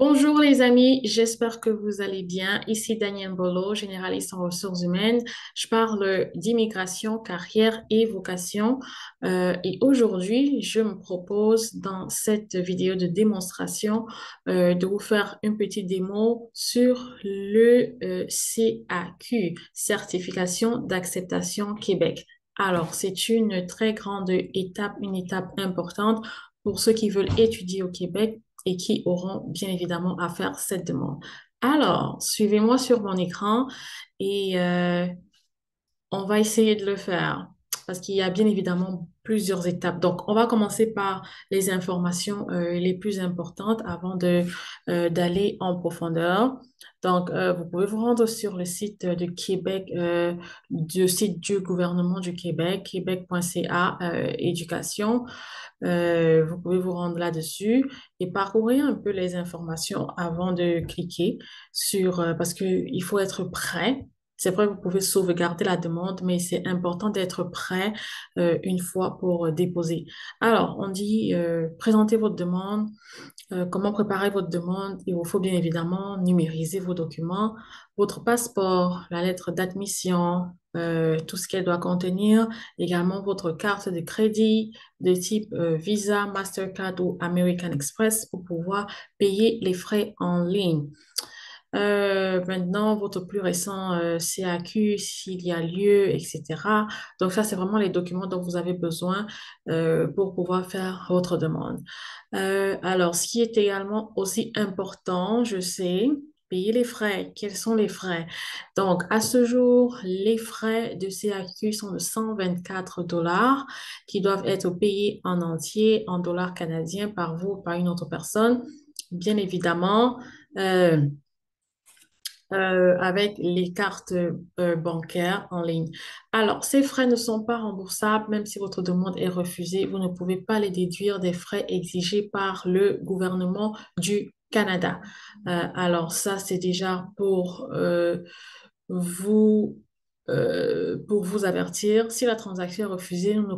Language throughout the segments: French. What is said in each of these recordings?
Bonjour les amis, j'espère que vous allez bien. Ici Daniel Bolo, généraliste en ressources humaines. Je parle d'immigration, carrière et vocation. Et aujourd'hui, je me propose dans cette vidéo de démonstration de vous faire une petite démo sur le CAQ, Certification d'acceptation Québec. Alors, c'est une très grande étape, une étape importante pour ceux qui veulent étudier au Québec et qui auront bien évidemment à faire cette demande. Alors, suivez-moi sur mon écran et on va essayer de le faire parce qu'il y a bien évidemment plusieurs étapes. Donc, on va commencer par les informations les plus importantes avant d'aller en profondeur. Donc, vous pouvez vous rendre sur le site de Québec, du site du gouvernement du Québec, québec.ca, éducation. Vous pouvez vous rendre là-dessus et parcourir un peu les informations avant de cliquer sur, parce qu'il faut être prêt. C'est vrai, vous pouvez sauvegarder la demande, mais c'est important d'être prêt une fois pour déposer. Alors, on dit présenter votre demande, comment préparer votre demande. Il vous faut bien évidemment numériser vos documents, votre passeport, la lettre d'admission, tout ce qu'elle doit contenir, également votre carte de crédit de type Visa, Mastercard ou American Express pour pouvoir payer les frais en ligne. Maintenant, votre plus récent CAQ, s'il y a lieu, etc. Donc ça, c'est vraiment les documents dont vous avez besoin pour pouvoir faire votre demande. Alors, ce qui est également aussi important, je sais, payer les frais. Quels sont les frais? Donc, à ce jour, les frais de CAQ sont de 124 dollars qui doivent être payés en entier en dollars canadiens par vous ou par une autre personne. Bien évidemment, euh, avec les cartes bancaires en ligne. Alors, ces frais ne sont pas remboursables, même si votre demande est refusée. Vous ne pouvez pas les déduire des frais exigés par le gouvernement du Canada. Alors, ça, c'est déjà vous, pour vous avertir. Si la transaction est refusée, nous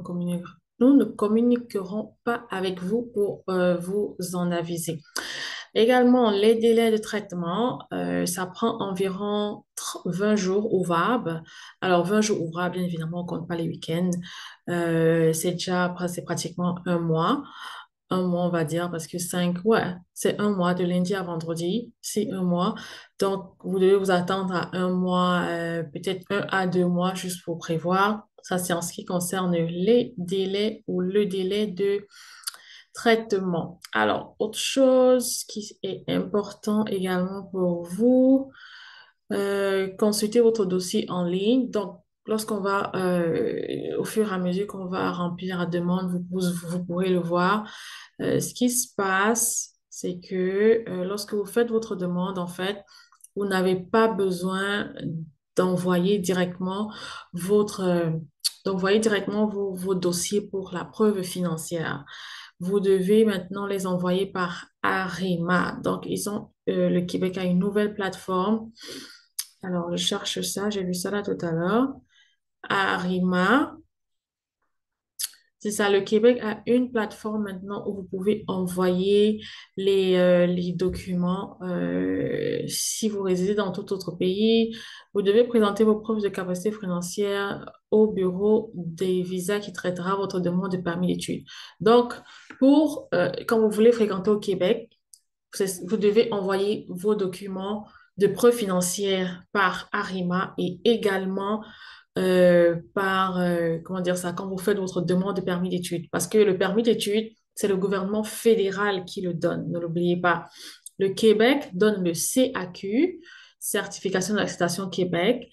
ne communiquerons pas avec vous pour vous en aviser. Également, les délais de traitement, ça prend environ 20 jours ouvrables. Alors, 20 jours ouvrables, bien évidemment, on ne compte pas les week-ends. C'est pratiquement un mois. Un mois, on va dire, parce que 5, ouais, c'est un mois de lundi à vendredi. C'est un mois. Donc, vous devez vous attendre à un mois, peut-être 1 à 2 mois, juste pour prévoir. Ça, c'est en ce qui concerne les délais ou le délai de traitement. Alors, autre chose qui est important également pour vous, consultez votre dossier en ligne. Donc, lorsqu'on va, au fur et à mesure qu'on va remplir la demande, vous pourrez le voir. Ce qui se passe, c'est que lorsque vous faites votre demande, en fait, vous n'avez pas besoin d'envoyer directement votre, euh, d'envoyer directement vos dossiers pour la preuve financière. Vous devez maintenant les envoyer par Arima. Donc, le Québec a une nouvelle plateforme. Alors, je cherche ça, j'ai vu ça là tout à l'heure. Arima. C'est ça, le Québec a une plateforme maintenant où vous pouvez envoyer les documents. Si vous résidez dans tout autre pays, vous devez présenter vos preuves de capacité financière au bureau des visas qui traitera votre demande de permis d'études. Donc, quand vous voulez fréquenter au Québec, vous devez envoyer vos documents de preuve financière par Arima et également comment dire ça, quand vous faites votre demande de permis d'études. Parce que le permis d'études, c'est le gouvernement fédéral qui le donne, ne l'oubliez pas. Le Québec donne le CAQ, Certification d'acceptation Québec,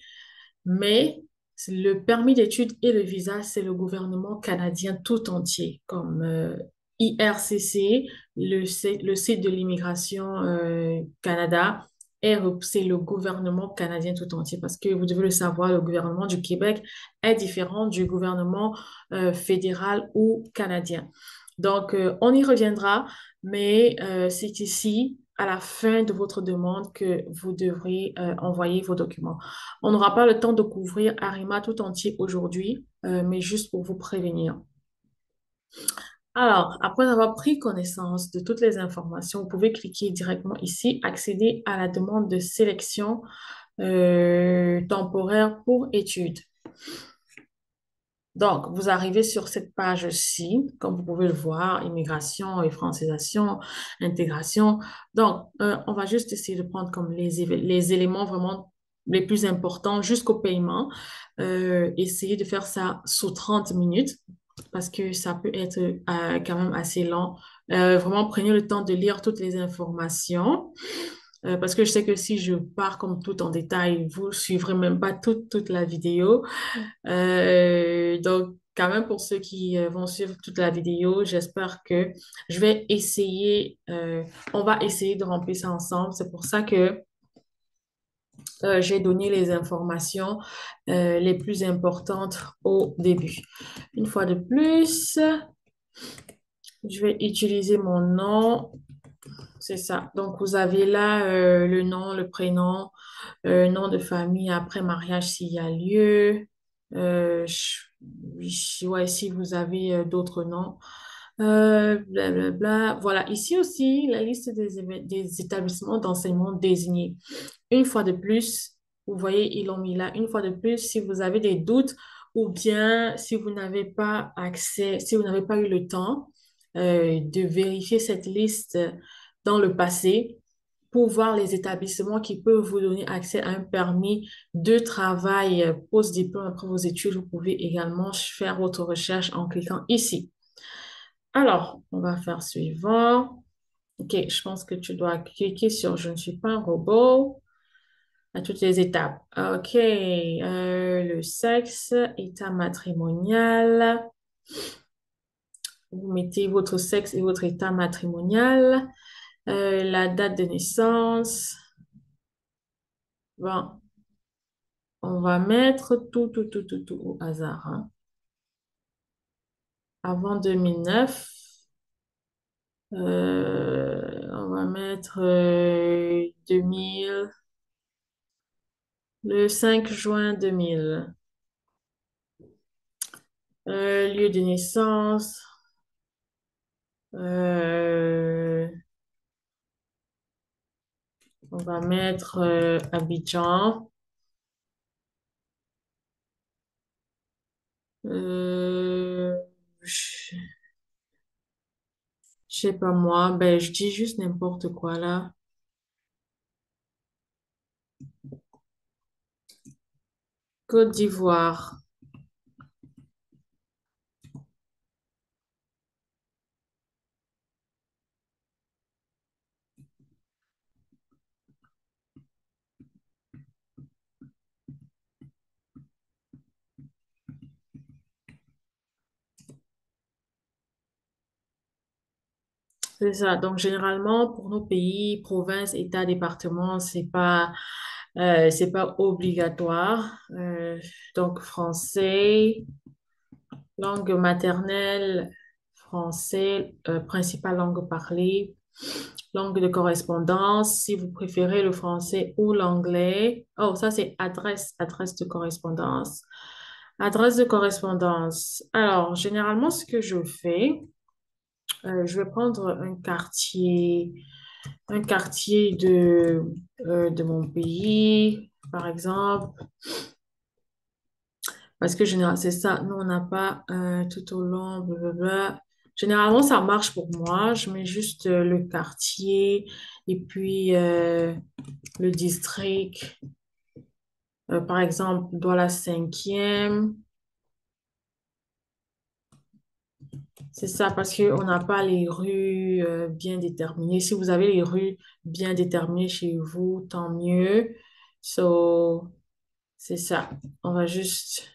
mais le permis d'études et le visa, c'est le gouvernement canadien tout entier, comme IRCC, le site de l'immigration Canada, et c'est le gouvernement canadien tout entier, parce que vous devez le savoir, le gouvernement du Québec est différent du gouvernement fédéral ou canadien. Donc, on y reviendra, mais c'est ici, à la fin de votre demande, que vous devrez envoyer vos documents. On n'aura pas le temps de couvrir Arima tout entier aujourd'hui, mais juste pour vous prévenir. Alors, après avoir pris connaissance de toutes les informations, vous pouvez cliquer directement ici, accéder à la demande de sélection temporaire pour études. Donc, vous arrivez sur cette page-ci, comme vous pouvez le voir, immigration et francisation, intégration. Donc, on va juste essayer de prendre comme les éléments vraiment les plus importants jusqu'au paiement. Essayer de faire ça sous 30 minutes parce que ça peut être quand même assez long. Vraiment, prenez le temps de lire toutes les informations. Parce que je sais que si je pars comme tout en détail, vous ne suivrez même pas toute la vidéo. Donc, quand même, pour ceux qui vont suivre toute la vidéo, j'espère que je vais essayer, on va essayer de remplir ça ensemble. C'est pour ça que j'ai donné les informations les plus importantes au début. Une fois de plus, je vais utiliser mon nom. C'est ça. Donc, vous avez là le nom, le prénom, nom de famille après mariage s'il y a lieu. Euh, je- ouais, si vous avez d'autres noms. Blablabla. Voilà, ici aussi, la liste des établissements d'enseignement désignés. Une fois de plus, vous voyez, ils l'ont mis là. Une fois de plus, si vous avez des doutes ou bien si vous n'avez pas accès, si vous n'avez pas eu le temps de vérifier cette liste dans le passé, pour voir les établissements qui peuvent vous donner accès à un permis de travail post-diplôme après vos études. Vous pouvez également faire votre recherche en cliquant ici. Alors, on va faire suivant. OK, je pense que tu dois cliquer sur Je ne suis pas un robot à toutes les étapes. OK, le sexe, état matrimonial. Vous mettez votre sexe et votre état matrimonial. La date de naissance. Bon, on va mettre tout au hasard, hein. Avant 2009, on va mettre 2000, le 5 juin 2000. Lieu de naissance, euh, on va mettre Abidjan. Euh, je je sais pas moi, ben je dis juste n'importe quoi là. Côte d'Ivoire. C'est ça. Donc, généralement, pour nos pays, provinces, États, départements, c'est pas obligatoire. Donc, français, langue maternelle, français, principale langue parlée, langue de correspondance, si vous préférez le français ou l'anglais. Oh, ça, c'est adresse de correspondance. Adresse de correspondance. Alors, généralement, ce que je fais, je vais prendre un quartier de mon pays, par exemple, parce que généralement, c'est ça, nous, on n'a pas tout au long, blablabla. Généralement, ça marche pour moi. Je mets juste le quartier et puis le district, par exemple, dans la cinquième. C'est ça, parce qu'on n'a pas les rues bien déterminées. Si vous avez les rues bien déterminées chez vous, tant mieux. So, c'est ça. On va juste...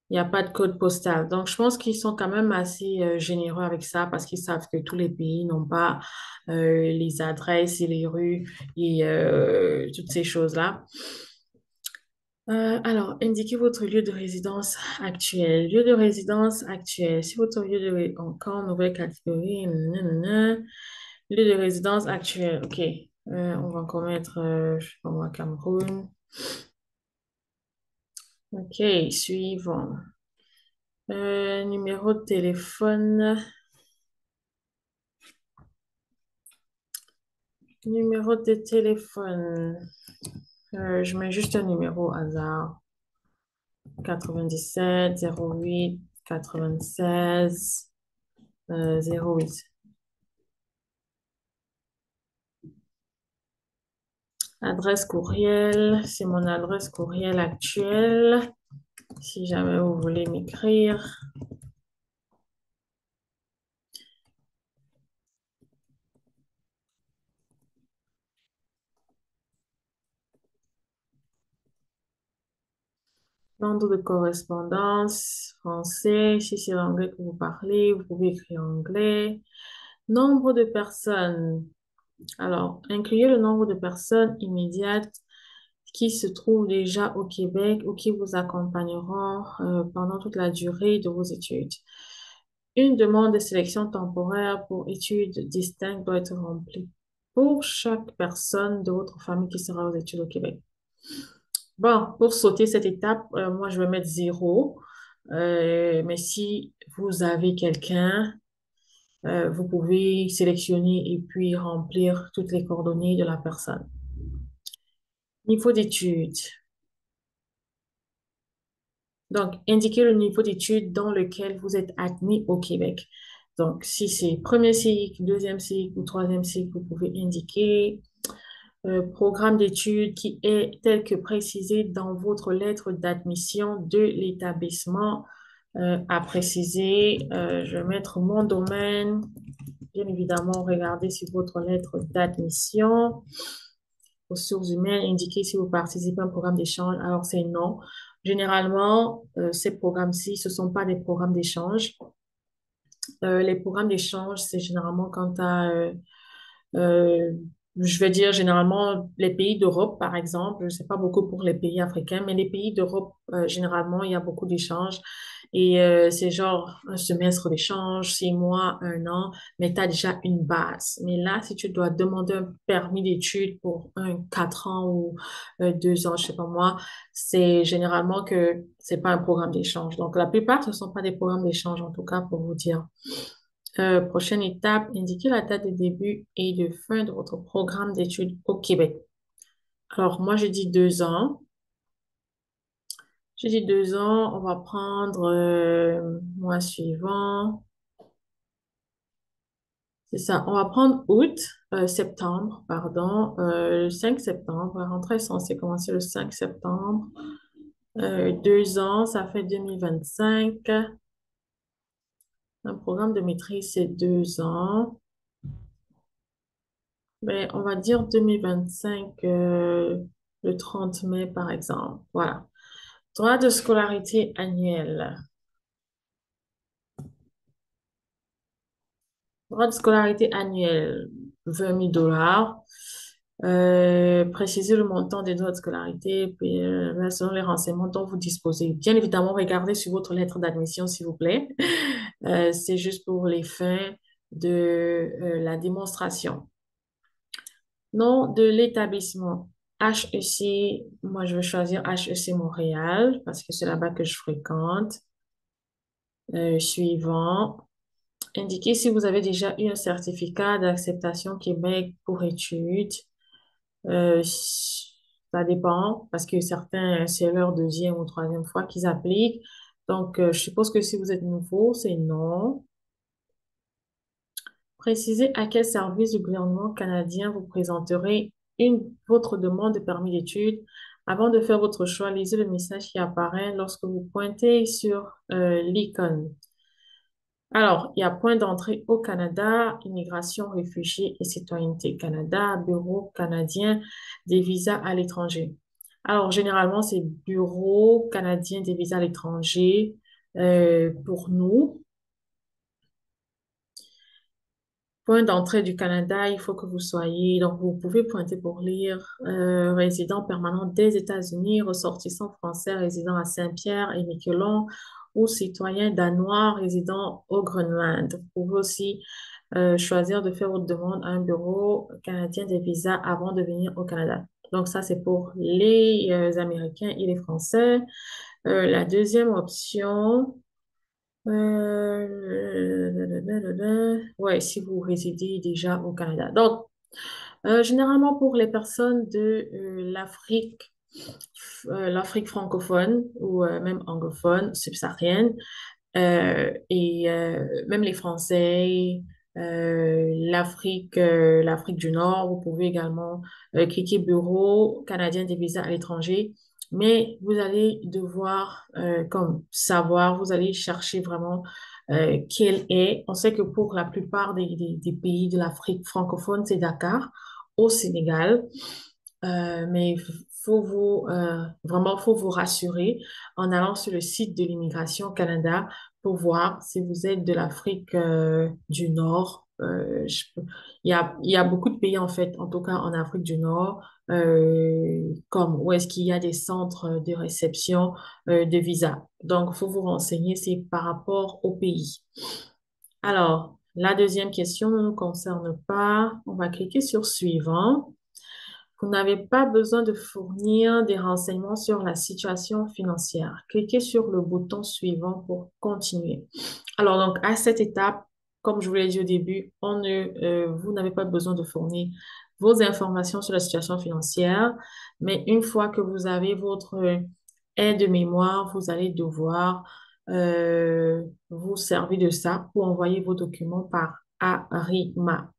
Il n'y a pas de code postal. Donc, je pense qu'ils sont quand même assez généreux avec ça parce qu'ils savent que tous les pays n'ont pas les adresses et les rues et toutes ces choses-là. Alors, indiquez votre lieu de résidence actuel. Lieu de résidence actuel. Si votre lieu de résidence, encore nouvelle catégorie, nanana. Lieu de résidence actuel. OK. On va encore mettre, je sais pas moi, Cameroun. OK, suivant. Numéro de téléphone. Numéro de téléphone. Je mets juste un numéro au hasard. 97 08 96 08. Adresse courriel, c'est mon adresse courriel actuelle. Si jamais vous voulez m'écrire. Nombre de correspondance, français. Si c'est l'anglais que vous parlez, vous pouvez écrire anglais. Nombre de personnes. Alors, incluez le nombre de personnes immédiates qui se trouvent déjà au Québec ou qui vous accompagneront pendant toute la durée de vos études. Une demande de sélection temporaire pour études distinctes doit être remplie pour chaque personne de votre famille qui sera aux études au Québec. Bon, pour sauter cette étape, moi, je vais mettre 0. Mais si vous avez quelqu'un, vous pouvez sélectionner et puis remplir toutes les coordonnées de la personne. Niveau d'études. Donc, indiquez le niveau d'études dans lequel vous êtes admis au Québec. Donc, si c'est premier cycle, deuxième cycle ou troisième cycle, vous pouvez indiquer programme d'études qui est tel que précisé dans votre lettre d'admission de l'établissement à préciser. Je vais mettre mon domaine. Bien évidemment, regardez sur votre lettre d'admission. Ressources humaines, indiquez si vous participez à un programme d'échange. Alors, c'est non. Généralement, ces programmes-ci, ce ne sont pas des programmes d'échange. Les programmes d'échange, c'est généralement quand tu as euh, je vais dire généralement les pays d'Europe, par exemple. Je sais pas beaucoup pour les pays africains, mais les pays d'Europe, généralement, il y a beaucoup d'échanges. Et c'est genre un semestre d'échange, 6 mois, un an, mais tu as déjà une base. Mais là, si tu dois demander un permis d'études pour 4 ans ou 2 ans, je sais pas moi, c'est généralement que c'est pas un programme d'échange. Donc, la plupart, ce sont pas des programmes d'échange, en tout cas, pour vous dire. Prochaine étape, indiquez la date de début et de fin de votre programme d'études au Québec. Alors, moi, je dis 2 ans. Je dis 2 ans, on va prendre mois suivant. C'est ça, on va prendre septembre, pardon, le 5 septembre. La rentrée est censée commencer le 5 septembre. 2 ans, ça fait 2025. Un programme de maîtrise, c'est 2 ans. Mais on va dire 2025, le 30 mai, par exemple. Voilà. Droit de scolarité annuel. Droit de scolarité annuel, 20 000 $. Précisez le montant des droits de scolarité, puis selon les renseignements dont vous disposez. Bien évidemment, regardez sur votre lettre d'admission, s'il vous plaît. C'est juste pour les fins de la démonstration. Nom de l'établissement. HEC, moi je vais choisir HEC Montréal parce que c'est là-bas que je fréquente. Suivant. Indiquez si vous avez déjà eu un certificat d'acceptation Québec pour études. Ça dépend parce que certains, c'est leur deuxième ou troisième fois qu'ils appliquent. Donc, je suppose que si vous êtes nouveau, c'est non. Précisez à quel service du gouvernement canadien vous présenterez votre demande de permis d'études. Avant de faire votre choix, lisez le message qui apparaît lorsque vous pointez sur l'icône. Alors, il y a point d'entrée au Canada, immigration, réfugiés et citoyenneté Canada, bureau canadien des visas à l'étranger. Alors, généralement, c'est bureau canadien des visas à l'étranger pour nous. Point d'entrée du Canada, il faut que vous soyez, donc vous pouvez pointer pour lire, résident permanent des États-Unis, ressortissant français résident à Saint-Pierre et Miquelon ou citoyen danois résident au Groenland. Vous pouvez aussi choisir de faire votre demande à un bureau canadien des visas avant de venir au Canada. Donc ça, c'est pour les Américains et les Français. La deuxième option, Ouais, si vous résidez déjà au Canada. Donc, généralement pour les personnes de l'Afrique francophone ou même anglophone, subsaharienne, même les Français, l'Afrique du Nord, vous pouvez également cliquer Bureau canadien des visas à l'étranger, mais vous allez devoir comme savoir, vous allez chercher vraiment quel est. On sait que pour la plupart des pays de l'Afrique francophone, c'est Dakar, au Sénégal. Mais faut vous rassurer en allant sur le site de l'Immigration Canada pour voir si vous êtes de l'Afrique du Nord. Il y a beaucoup de pays en fait, en tout cas en Afrique du Nord, comme où est-ce qu'il y a des centres de réception de visa. Donc, faut vous renseigner, c'est par rapport au pays. Alors, la deuxième question ne nous concerne pas. On va cliquer sur suivant. Vous n'avez pas besoin de fournir des renseignements sur la situation financière. Cliquez sur le bouton suivant pour continuer. Alors, donc, à cette étape, comme je vous l'ai dit au début, vous n'avez pas besoin de fournir vos informations sur la situation financière, mais une fois que vous avez votre aide-mémoire, vous allez devoir vous servir de ça pour envoyer vos documents par ARIMA.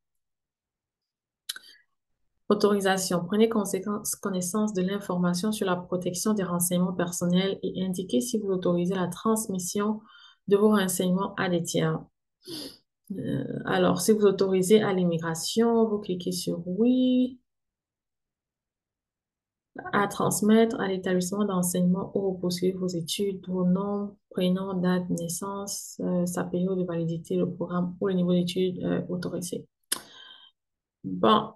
Autorisation. Prenez connaissance de l'information sur la protection des renseignements personnels et indiquez si vous autorisez la transmission de vos renseignements à des tiers. Alors, si vous autorisez à l'immigration, vous cliquez sur oui, à transmettre à l'établissement d'enseignement où vous poursuivez vos études, vos noms, prénom, date de naissance, sa période de validité, le programme ou le niveau d'études autorisé. Bon,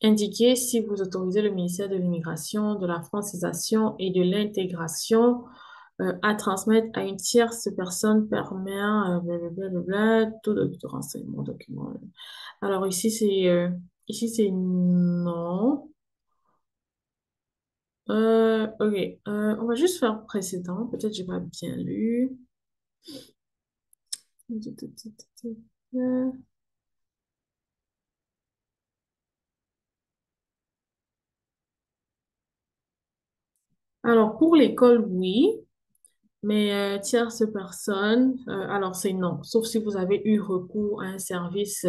indiquez si vous autorisez le ministère de l'Immigration, de la francisation et de l'intégration à transmettre à une tierce personne permet blablabla, tout de renseignement, document. Alors ici c'est non. Ok, on va juste faire précédent. Peut-être j'ai pas bien lu. Alors pour l'école, oui. Mais tierce personne, alors c'est non, sauf si vous avez eu recours à un service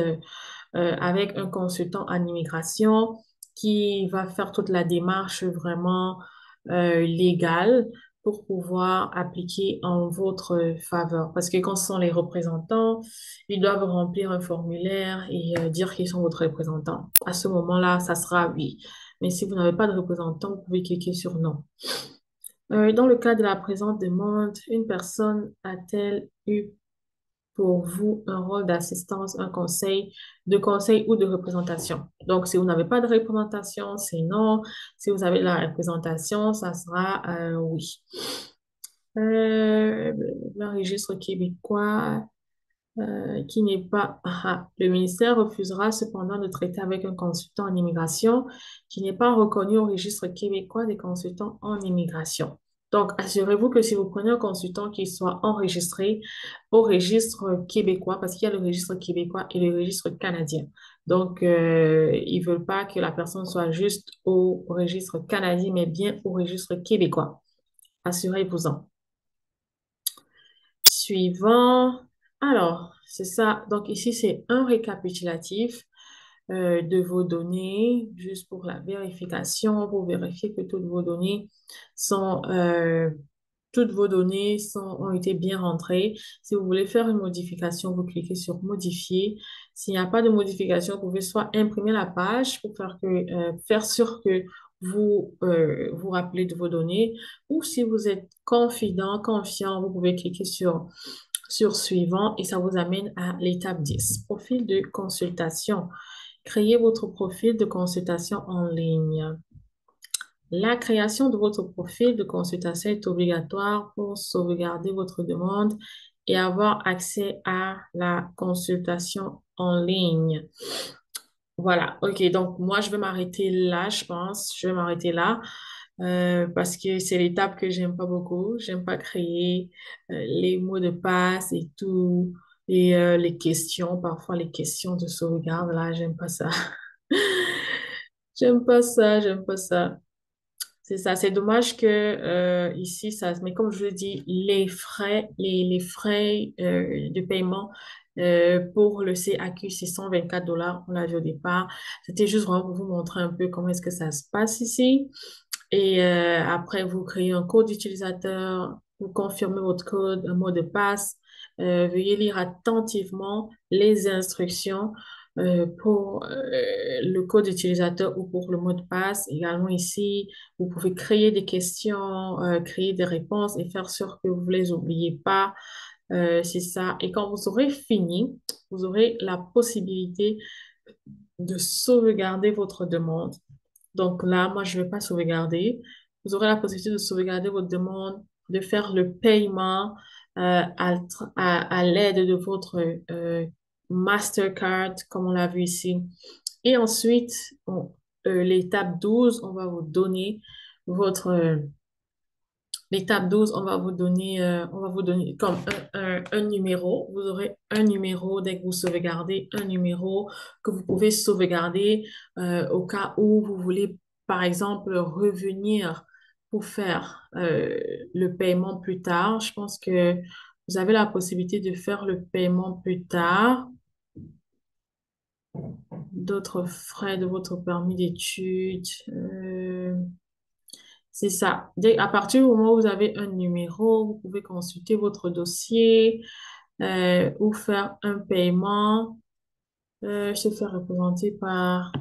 avec un consultant en immigration qui va faire toute la démarche vraiment légale pour pouvoir appliquer en votre faveur. Parce que quand ce sont les représentants, ils doivent remplir un formulaire et dire qu'ils sont votre représentant. À ce moment-là, ça sera oui. Mais si vous n'avez pas de représentant, vous pouvez cliquer sur non. Dans le cas de la présente demande, une personne a-t-elle eu pour vous un rôle d'assistance, de conseil ou de représentation? Donc, si vous n'avez pas de représentation, c'est non. Si vous avez la représentation, ça sera oui. Le registre québécois qui n'est pas... Le ministère refusera cependant de traiter avec un consultant en immigration qui n'est pas reconnu au registre québécois des consultants en immigration. Donc, assurez-vous que si vous prenez un consultant qui soit enregistré au registre québécois, parce qu'il y a le registre québécois et le registre canadien. Donc, ils ne veulent pas que la personne soit juste au registre canadien, mais bien au registre québécois. Assurez-vous-en. Suivant. Alors, c'est ça. Donc ici, c'est un récapitulatif de vos données, juste pour la vérification, pour vérifier que toutes vos données ont été bien rentrées. Si vous voulez faire une modification, vous cliquez sur modifier. S'il n'y a pas de modification, vous pouvez soit imprimer la page pour faire sûr que vous vous rappelez de vos données, ou si vous êtes confiant, vous pouvez cliquer sur suivant et ça vous amène à l'étape 10. Profil de consultation. Créez votre profil de consultation en ligne. La création de votre profil de consultation est obligatoire pour sauvegarder votre demande et avoir accès à la consultation en ligne. Voilà, ok, donc moi je vais m'arrêter là, je pense, je vais m'arrêter là. parce que c'est l'étape que j'aime pas beaucoup. J'aime pas créer les mots de passe et tout, et les questions, parfois les questions de sauvegarde, là, j'aime pas ça. J'aime pas ça, j'aime pas ça. C'est ça, c'est dommage que ici, ça, mais comme je le dis, les frais de paiement pour le CAQ, c'est 124 $, on l'a vu au départ. C'était juste vraiment pour vous montrer un peu comment est-ce que ça se passe ici. Et après, vous créez un code utilisateur, vous confirmez votre code, un mot de passe. Veuillez lire attentivement les instructions pour le code utilisateur ou pour le mot de passe. Également ici, vous pouvez créer des questions, créer des réponses et faire sûr que vous ne les oubliez pas. C'est ça. Et quand vous aurez fini, vous aurez la possibilité de sauvegarder votre demande. Donc là, moi, je ne vais pas sauvegarder. Vous aurez la possibilité de sauvegarder votre demande, de faire le paiement à l'aide de votre Mastercard, comme on l'a vu ici. Et ensuite, l'étape 12, on va vous donner votre l'étape 12, on va vous donner comme un numéro. Vous aurez un numéro dès que vous sauvegardez, un numéro que vous pouvez sauvegarder au cas où vous voulez, par exemple, revenir pour faire le paiement plus tard. Je pense que vous avez la possibilité de faire le paiement plus tard, d'autres frais de votre permis d'études. C'est ça. À partir du moment où vous avez un numéro, vous pouvez consulter votre dossier ou faire un paiement. Se faire représenter par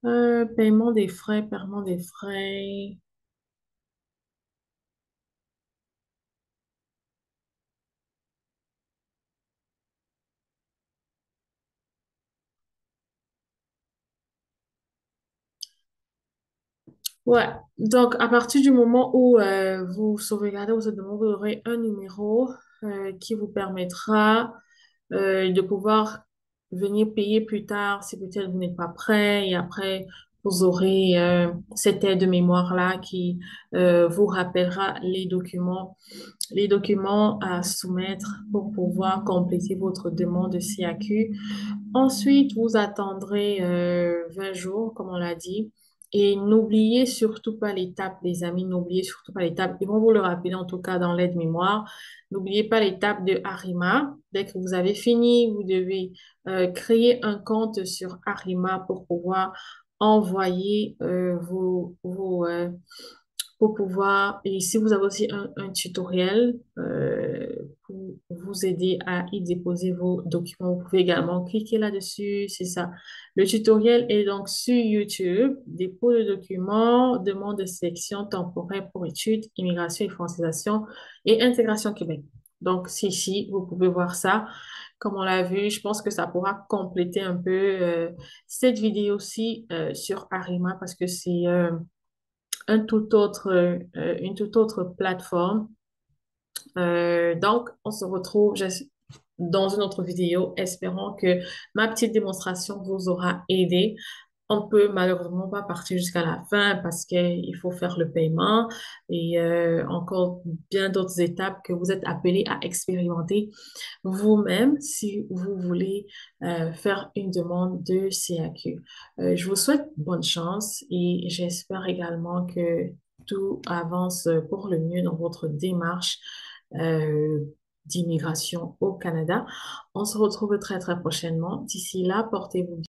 paiement des frais, paiement des frais. Ouais. Donc, à partir du moment où vous sauvegardez votre demande, vous aurez un numéro qui vous permettra de pouvoir venir payer plus tard si peut-être vous n'êtes pas prêt. Et après, vous aurez cette aide de mémoire-là qui vous rappellera les documents à soumettre pour pouvoir compléter votre demande de CAQ. Ensuite, vous attendrez 20 jours, comme on l'a dit. Et n'oubliez surtout pas l'étape, les amis, n'oubliez surtout pas l'étape. Ils vont vous le rappeler en tout cas dans l'aide-mémoire. N'oubliez pas l'étape de Arima. Dès que vous avez fini, vous devez créer un compte sur Arima pour pouvoir envoyer pour pouvoir, et ici vous avez aussi un tutoriel pour vous aider à y déposer vos documents. Vous pouvez également cliquer là-dessus, c'est ça. Le tutoriel est donc sur YouTube, dépôt de documents, demande de sélection temporaire pour études, immigration et francisation et intégration Québec. Donc, c'est ici, vous pouvez voir ça. Comme on l'a vu, je pense que ça pourra compléter un peu cette vidéo-ci sur Arima parce que c'est une toute autre plateforme. Donc, on se retrouve dans une autre vidéo, espérant que ma petite démonstration vous aura aidé. On peut malheureusement pas partir jusqu'à la fin parce qu'il faut faire le paiement et encore bien d'autres étapes que vous êtes appelés à expérimenter vous-même si vous voulez faire une demande de CAQ. Je vous souhaite bonne chance et j'espère également que tout avance pour le mieux dans votre démarche euh, d'immigration au Canada. On se retrouve très très prochainement. D'ici là, portez-vous bien.